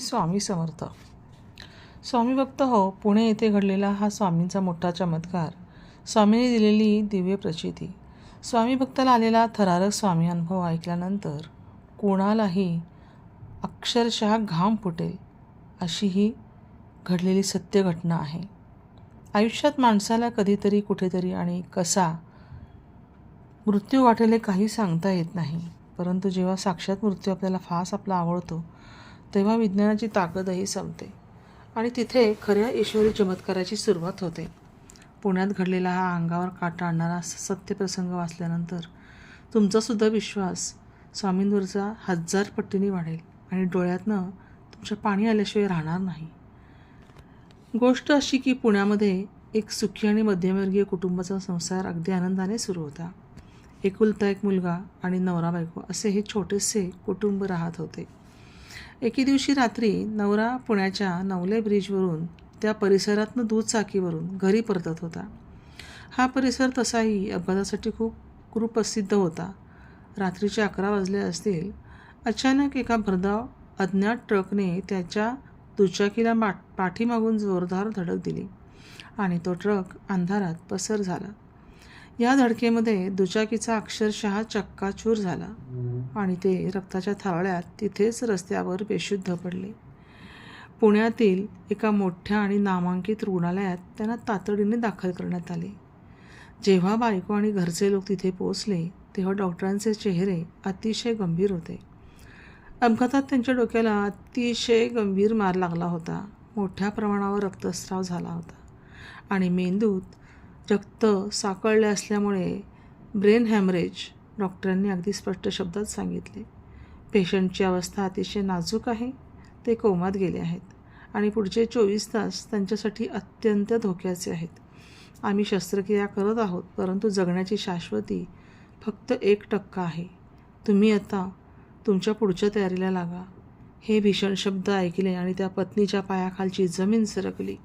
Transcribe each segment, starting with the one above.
स्वामी समर्थ. स्वामी भक्त हो, पुणे येथे घडलेला हा स्वामींचा मोठा चमत्कार, स्वामींनी दिलेली दिव्य प्रचिती. स्वामी भक्ताला आलेला थरारक स्वामी अनुभव ऐकल्यानंतर कोणालाही अक्षरशः घाम फुटेल अशी ही घडलेली सत्य घटना आहे. आयुष्यात माणसाला कधीतरी कुठेतरी आणि कसा मृत्यू वाटेल हे काही सांगता येत नाही. परंतु जेव्हा साक्षात मृत्यू आपल्याला फास आपला आवडतो तेव्हा विज्ञानाची ताकदही संपते आणि तिथे खऱ्या ईश्वरी चमत्काराची सुरुवात होते. पुण्यात घडलेला हा अंगावर काटा आणणारा सत्यप्रसंग वाचल्यानंतर तुमचासुद्धा विश्वास स्वामींवरचा 1000 पटीने वाढेल आणि डोळ्यातनं तुमच्या पाणी आल्याशिवाय राहणार नाही. गोष्ट अशी की पुण्यामध्ये एक सुखी आणि मध्यमवर्गीय कुटुंबाचा संसार अगदी आनंदाने सुरू होता. एकुलता एक मुलगा आणि नवरा बायको असे हे छोटेसे कुटुंब राहत होते. एके दिवशी रात्री नवरा पुण्याच्या नवले ब्रिजवरून त्या परिसरातनं दूधचाकीवरून घरी परतत होता. हा परिसर तसाही अपघातासाठी खूप कुप्रसिद्ध होता. रात्रीचे 11 वाजले असतील. अचानक एका भरधाव अज्ञात ट्रकने त्याच्या दुचाकीला पाठीमागून जोरदार धडक दिली आणि तो ट्रक अंधारात पसार झाला. या धडकेमध्ये दुचाकीचा अक्षरशः चक्काचूर झाला आणि ते रक्ताच्या थारोळ्यात तिथेच रस्त्यावर बेशुद्ध पडले. पुण्यातील एका मोठ्या आणि नामांकित रुग्णालयात त्यांना तातडीने दाखल करण्यात आले. जेव्हा बायको आणि घरचे लोक तिथे पोहोचले तेव्हा डॉक्टरांचे चेहरे अतिशय गंभीर होते. अपघातात त्यांच्या डोक्याला अतिशय गंभीर मार लागला होता. मोठ्या प्रमाणावर रक्तस्राव झाला होता आणि मेंदूत रक्त साकळले असल्यामुळे ब्रेन हॅमरेज, डॉक्टरांनी अगदी स्पष्ट शब्दात सांगितले. पेशंटची अवस्था अतिशय नाजूक आहे. ते कोमात गेले आहेत आणि पुढचे 24 तास त्यांच्यासाठी अत्यंत धोक्याचे आहेत. आम्ही शस्त्रक्रिया करत आहोत, परंतु जगण्याची शाश्वती फक्त 1% आहे. तुम्ही आता तुमच्या पुढच्या तयारीला लागा. हे भीषण शब्द ऐकले आणि त्या पत्नीच्या पायाखालची जमीन सरकली.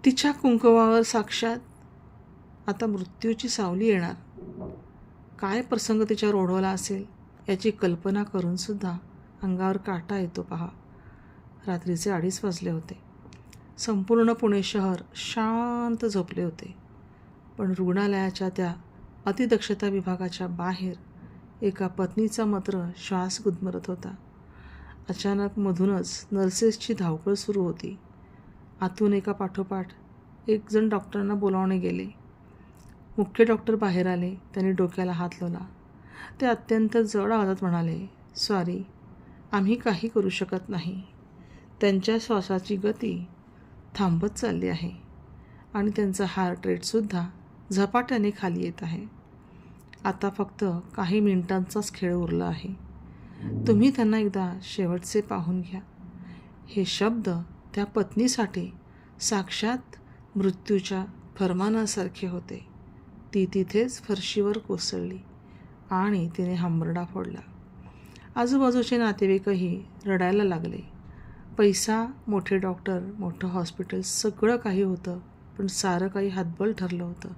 तिच्या कुंकवावर साक्षात आता मृत्यूची सावली येणार. काय प्रसंग तिच्यावर ओढवला असेल याची कल्पना करूनसुद्धा अंगावर काटा येतो पहा. रात्रीचे 2:30 वाजले होते. संपूर्ण पुणे शहर शांत झोपले होते. पण रुग्णालयाच्या त्या अतिदक्षता विभागाच्या बाहेर एका पत्नीचा मात्र श्वास गुदमरत होता. अचानक मधूनच नर्सेसची धावपळ सुरू होती. आतून एका पाठोपाठ एक जण डॉक्टरांना बोलावणे गेले. मुख्य डॉक्टर बाहेर आले. त्यांनी डोक्याला हात लावला. ते अत्यंत जड आवाजात म्हणाले, सॉरी, आम्ही काही करू शकत नाही. त्यांच्या श्वासाची गती थांबत चालली आहे आणि त्यांचा हार्ट रेटसुद्धा झपाट्याने खाली येत आहे. आता फक्त काही मिनिटांचाच खेळ उरला आहे. तुम्ही त्यांना एकदा शेवटचे पाहून घ्या. हे शब्द त्या पत्नीसाठी साक्षात मृत्यूच्या फरमानासारखे होते. ती तिथेच फरशीवर कोसळली आणि तिने हंबरडा फोडला. आजूबाजूचे नातेवाईकही रडायला लागले. पैसा, मोठे डॉक्टर, मोठं हॉस्पिटल सगळं काही होतं, पण सारं काही हतबल ठरलं होतं.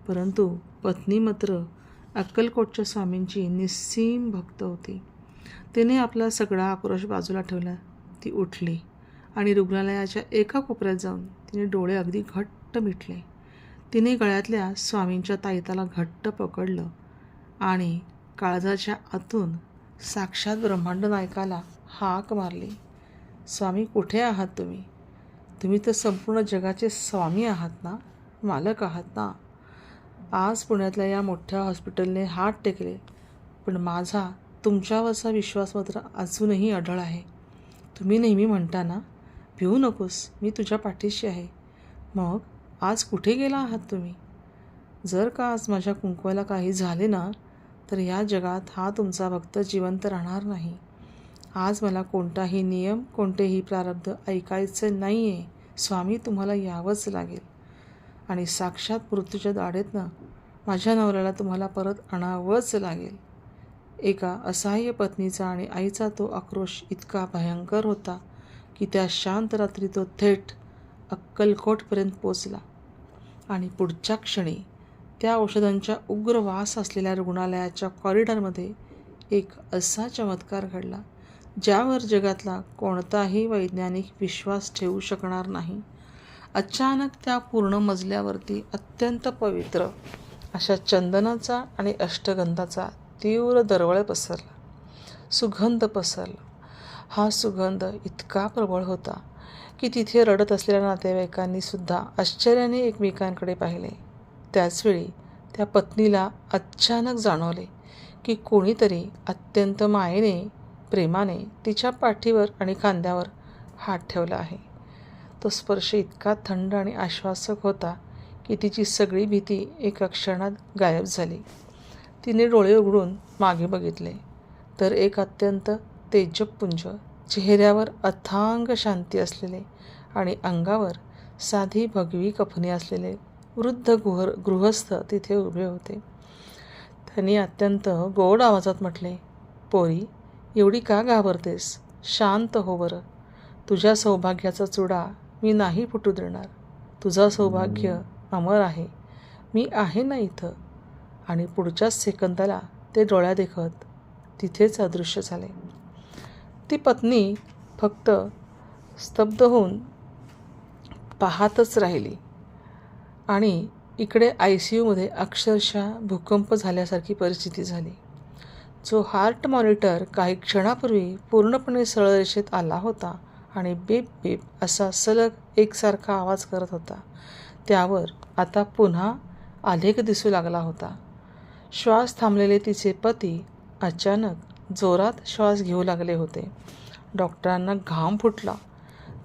परंतु पत्नी मात्र अक्कलकोटच्या स्वामींची निस्सीम भक्त होती. तिने आपला सगळा आक्रोश बाजूला ठेवला. ती उठली आणि रुग्णालयाच्या एका कोपऱ्यात जाऊन तिने डोळे अगदी घट्ट मिटले. तिने गळ्यातल्या स्वामींच्या ताईताला घट्ट पकडलं आणि काळजाच्या आतून साक्षात ब्रह्मांड नायकाला हाक मारली, स्वामी कुठे आहात तुम्ही? तुम्ही तर संपूर्ण जगाचे स्वामी आहात ना, मालक आहात ना. आज पुण्यातल्या या मोठ्या हॉस्पिटलने हात टेकले, पण माझा तुमच्यावरचा विश्वास मात्र अजूनही अढळ आहे. तुम्ही नेहमी म्हणता ना, भिवू नकोस, मी तुझ्या पाठीशी आहे. मग आज कुठे गेला आहात तुम्ही? जर का आज माझ्या कुंकवाला काही झाले ना, तर या जगात हा तुमचा भक्त जिवंत राहणार नाही. आज मला कोणताही नियम, कोणतेही प्रारब्ध ऐकायचे नाही आहे. स्वामी, तुम्हाला यावंच लागेल आणि साक्षात मृत्यूच्या दाढेतनं माझ्या नवऱ्याला तुम्हाला परत आणावंच लागेल. एका असहाय्य पत्नीचा आणि आईचा तो आक्रोश इतका भयंकर होता की त्या शांत रात्री तो थेट अक्कलकोटपर्यंत पोचला आणि पुढच्या क्षणी त्या औषधांच्या उग्र वास असलेल्या रुग्णालयाच्या कॉरिडॉरमध्ये एक असा चमत्कार घडला ज्यावर जगातला कोणताही वैज्ञानिक विश्वास ठेवू शकणार नाही. अचानक त्या पूर्ण मजल्यावरती अत्यंत पवित्र अशा चंदनाचा आणि अष्टगंधाचा तीव्र दरवळ पसरला, सुगंध पसरला. हा सुगंध इतका प्रबळ होता की तिथे रडत असलेल्या नातेवाईकांनी सुद्धा आश्चर्याने एकमेकांकडे पाहिले. त्याचवेळी त्या पत्नीला अचानक जाणवले की कोणीतरी अत्यंत मायेने, प्रेमाने तिच्या पाठीवर आणि खांद्यावर हात ठेवला आहे. तो स्पर्श इतका थंड आणि आश्वासक होता की तिची सगळी भीती एका क्षणात गायब झाली. तिने डोळे उघडून मागे बघितले तर एक अत्यंत तेजपुंज, चेहऱ्यावर अथांग शांती असलेले आणि अंगावर साधी भगवी कफनी असलेले वृद्ध गृहस्थ तिथे उभे होते. त्यांनी अत्यंत गोड आवाजात म्हटले, "पोरी, एवढी का घाबरतेस? शांत हो बरं. तुझ्या सौभाग्याचा चुडा मी नाही फुटू देणार. तुझं सौभाग्य अमर आहे. मी आहे ना इथं." आणि पुढच्याच सेकंदाला ते डोळ्यादेखत तिथेच अदृश्य झाले. ती पत्नी फक्त स्तब्ध होऊन पाहतच राहिली. आणि इकडे ICUमध्ये अक्षरशः भूकंप झाल्यासारखी परिस्थिती झाली. जो हार्ट मॉनिटर काही क्षणापूर्वी पूर्णपणे सरळ रेषेत आला होता आणि बीप बीप असा सलग एकसारखा आवाज करत होता, त्यावर आता पुन्हा आलेख दिसू लागला होता. श्वास थांबलेले तिचे पती अचानक जोरात श्वास घेऊ लागले होते. डॉक्टरांना घाम फुटला.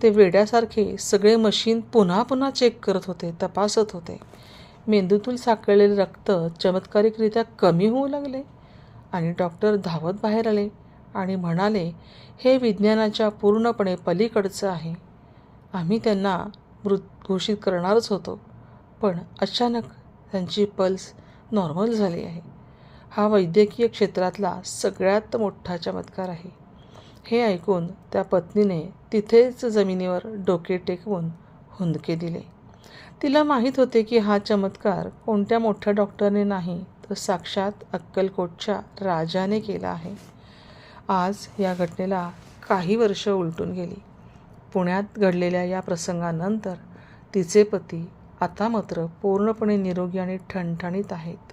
ते वेड्यासारखे सगळे मशीन पुन्हा पुन्हा चेक करत होते, तपासत होते. मेंदूतून साकळलेले रक्त चमत्कारिकरित्या कमी होऊ लागले आणि डॉक्टर धावत बाहेर आले आणि म्हणाले, "हे विज्ञानाच्या पूर्णपणे पलीकडचं आहे. आम्ही त्यांना मृत घोषित करणारच होतो, पण अचानक त्यांची पल्स नॉर्मल झाली आहे. हा वैद्यकीय क्षेत्रातला सगळ्यात मोठा चमत्कार आहे." हे ऐकून त्या पत्नीने तिथेच जमिनीवर डोके टेकवून हुंदके दिले. तिला माहीत होते की हा चमत्कार कोणत्या मोठ्या डॉक्टरने नाही तर साक्षात अक्कलकोटच्या राजाने केला आहे. आज या घटनेला काही वर्ष उलटून गेली. पुण्यात घडलेल्या या प्रसंगानंतर तिचे पती आता मात्र पूर्णपणे निरोगी आणि ठणठणीत आहेत.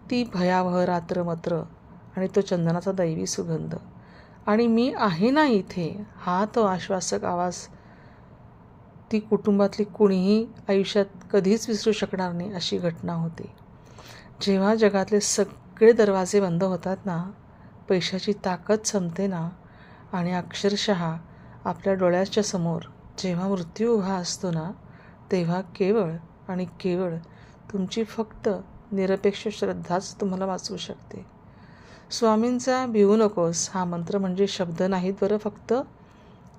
ती भयावह रात्र मात्र आणि तो चंदनाचा दैवी सुगंध आणि "मी आहे ना इथे" हा तो आश्वासक आवाज ती कुटुंबातली कुणीही आयुष्यात कधीच विसरू शकणार नाही अशी घटना होती. जेव्हा जगातले सगळे दरवाजे बंद होतात ना, पैशाची ताकद संपते ना आणि अक्षरशः आपल्या डोळ्याच्या समोर जेव्हा मृत्यू उभा असतो ना, तेव्हा केवळ आणि केवळ तुमची फक्त निरपेक्ष श्रद्धाच तुम्हाला वाचवू शकते. स्वामींचा "भिवू नकोस" हा मंत्र म्हणजे शब्द नाहीत बरं फक्त,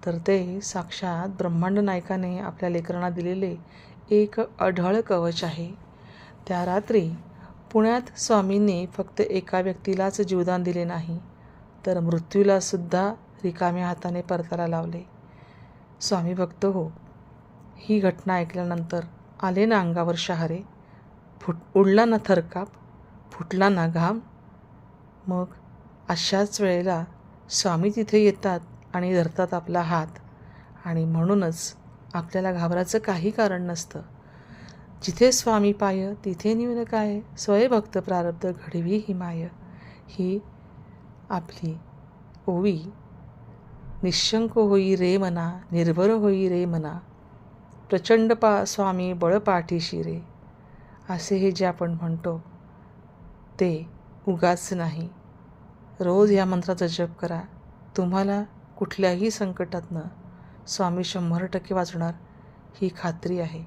तर ते साक्षात ब्रह्मांड नायकाने आपल्या लेकरांना दिलेले एक अढळ कवच आहे. त्या रात्री पुण्यात स्वामींनी फक्त एका व्यक्तीलाच जीवदान दिले नाही, तर मृत्यूलासुद्धा रिकाम्या हाताने परताला लावले. स्वामी भक्त हो, ही घटना ऐकल्यानंतर आले ना अंगावर शहारे, उडला ना थरकाप, फुटला ना घाम. मग अशाच वेळेला स्वामी तिथे येतात आणि धरतात आपला हात आणि म्हणूनच आपल्याला घाबरायचं काही कारण नसतं. जिथे स्वामी पाय तिथे न्यून काय, स्वयंभक्त प्रारब्ध घडवी ही माय. ही आपली ओवी निशंक होई रे मना, निर्भर होई रे मना, प्रचंड स्वामी बळ पाठीशी रे, असे हे जे आपण म्हणतो ते उगाच नाही. रोज या मंत्राचा जप करा. तुम्हाला कुठल्याही संकटातनं स्वामी 100% वाचणार ही खात्री आहे.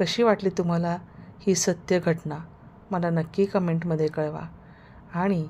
कशी वाटली तुम्हाला ही सत्य घटना मला नक्की कमेंटमध्ये कळवा. आणि